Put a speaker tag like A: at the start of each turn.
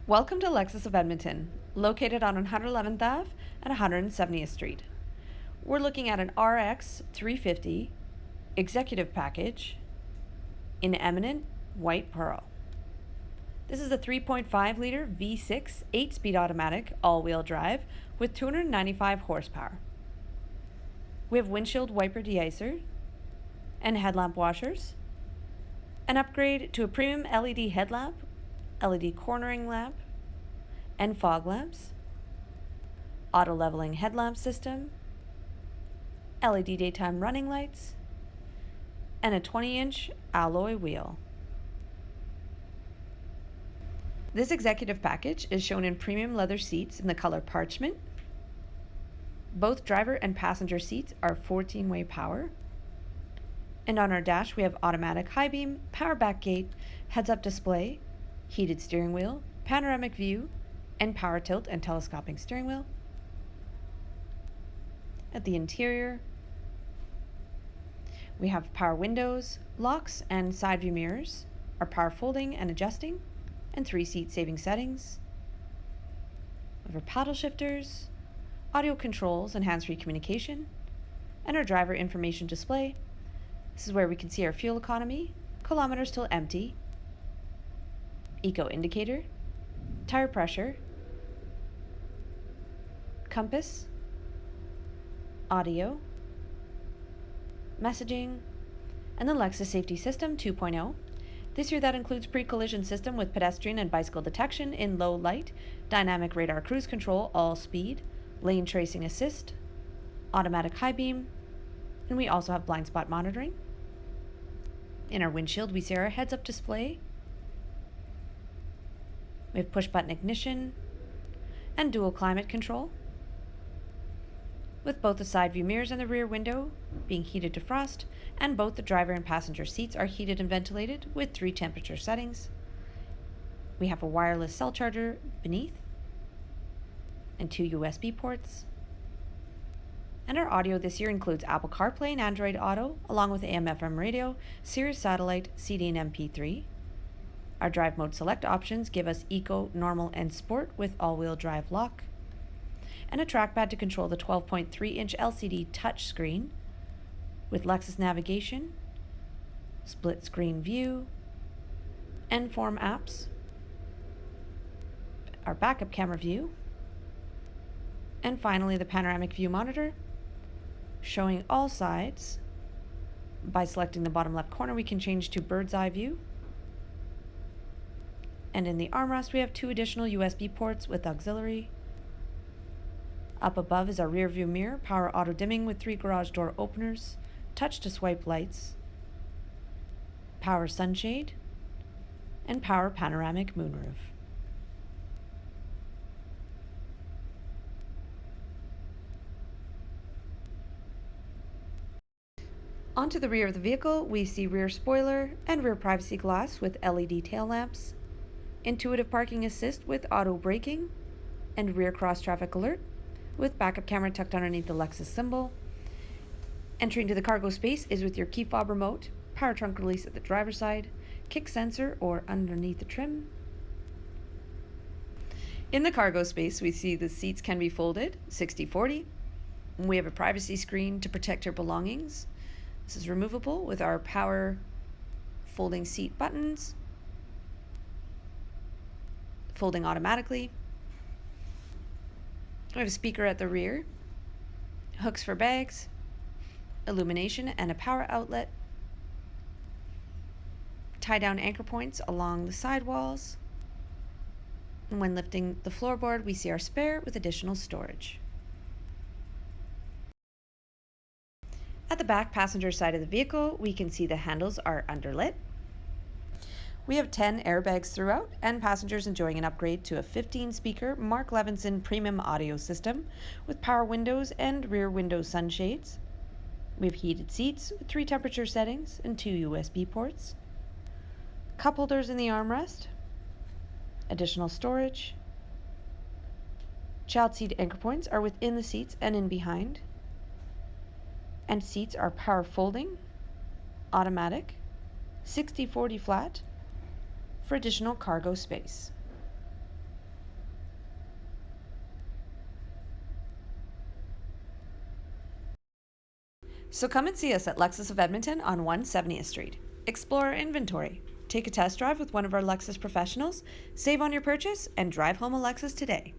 A: Welcome to Lexus of Edmonton, located on 111th Ave and 170th Street. We're looking at an RX 350 executive package in Eminent white pearl. This is a 3.5-liter V6 8-speed automatic all-wheel drive with 295 horsepower. We have windshield wiper deicer and headlamp washers, an upgrade to a premium LED headlamp, LED cornering lamp, and fog lamps, auto leveling headlamp system, LED daytime running lights, and a 20-inch alloy wheel. This executive package is shown in premium leather seats in the color parchment. Both driver and passenger seats are 14-way power. And on our dash we have automatic high beam, power back gate, heads-up display, heated steering wheel, panoramic view, and power tilt and telescoping steering wheel. At the interior, we have power windows, locks, and side view mirrors, our power folding and adjusting, and 3 seat saving settings. We have our paddle shifters, audio controls and hands-free communication, and our driver information display. This is where we can see our fuel economy, kilometers till empty, eco indicator, tire pressure, compass, audio, messaging, and the Lexus Safety System 2.0. This year that includes pre-collision system with pedestrian and bicycle detection in low light, dynamic radar cruise control all speed, lane tracing assist, automatic high beam, and we also have blind spot monitoring. In our windshield we see our heads-up display. We have push-button ignition and dual climate control, with both the side view mirrors and the rear window being heated to frost, and both the driver and passenger seats are heated and ventilated with 3 temperature settings. We have a wireless cell charger beneath and 2 USB ports. And our audio this year includes Apple CarPlay and Android Auto, along with AM/FM radio, Sirius Satellite, CD and MP3. Our drive mode select options give us Eco, Normal, and Sport with all-wheel drive lock, and a trackpad to control the 12.3-inch LCD touchscreen with Lexus navigation, split screen view, and form apps, our backup camera view, and finally the Panoramic View Monitor, showing all sides. By selecting the bottom left corner, we can change to bird's eye view. And in the armrest, we have 2 additional USB ports with auxiliary. Up above is our rear view mirror, power auto dimming with 3 garage door openers, touch to swipe lights, power sunshade, and power panoramic moonroof. Onto the rear of the vehicle, we see rear spoiler and rear privacy glass with LED tail lamps, intuitive parking assist with auto braking, and rear cross traffic alert with backup camera tucked underneath the Lexus symbol. Entry into the cargo space is with your key fob remote, power trunk release at the driver's side, kick sensor or underneath the trim. In the cargo space, we see the seats can be folded 60/40. We have a privacy screen to protect your belongings. This is removable with our power folding seat buttons, folding automatically. We have a speaker at the rear, hooks for bags, illumination, and a power outlet, tie-down anchor points along the sidewalls. And when lifting the floorboard, we see our spare with additional storage. At the back passenger side of the vehicle, we can see the handles are underlit. We have 10 airbags throughout, and passengers enjoying an upgrade to a 15-speaker Mark Levinson premium audio system with power windows and rear window sunshades. We have heated seats with 3 temperature settings and 2 USB ports, cup holders in the armrest, additional storage. Child seat anchor points are within the seats and in behind, and seats are power folding, automatic, 60/40 flat, for additional cargo space. So come and see us at Lexus of Edmonton on 170th Street. Explore our inventory, take a test drive with one of our Lexus professionals, save on your purchase, and drive home a Lexus today.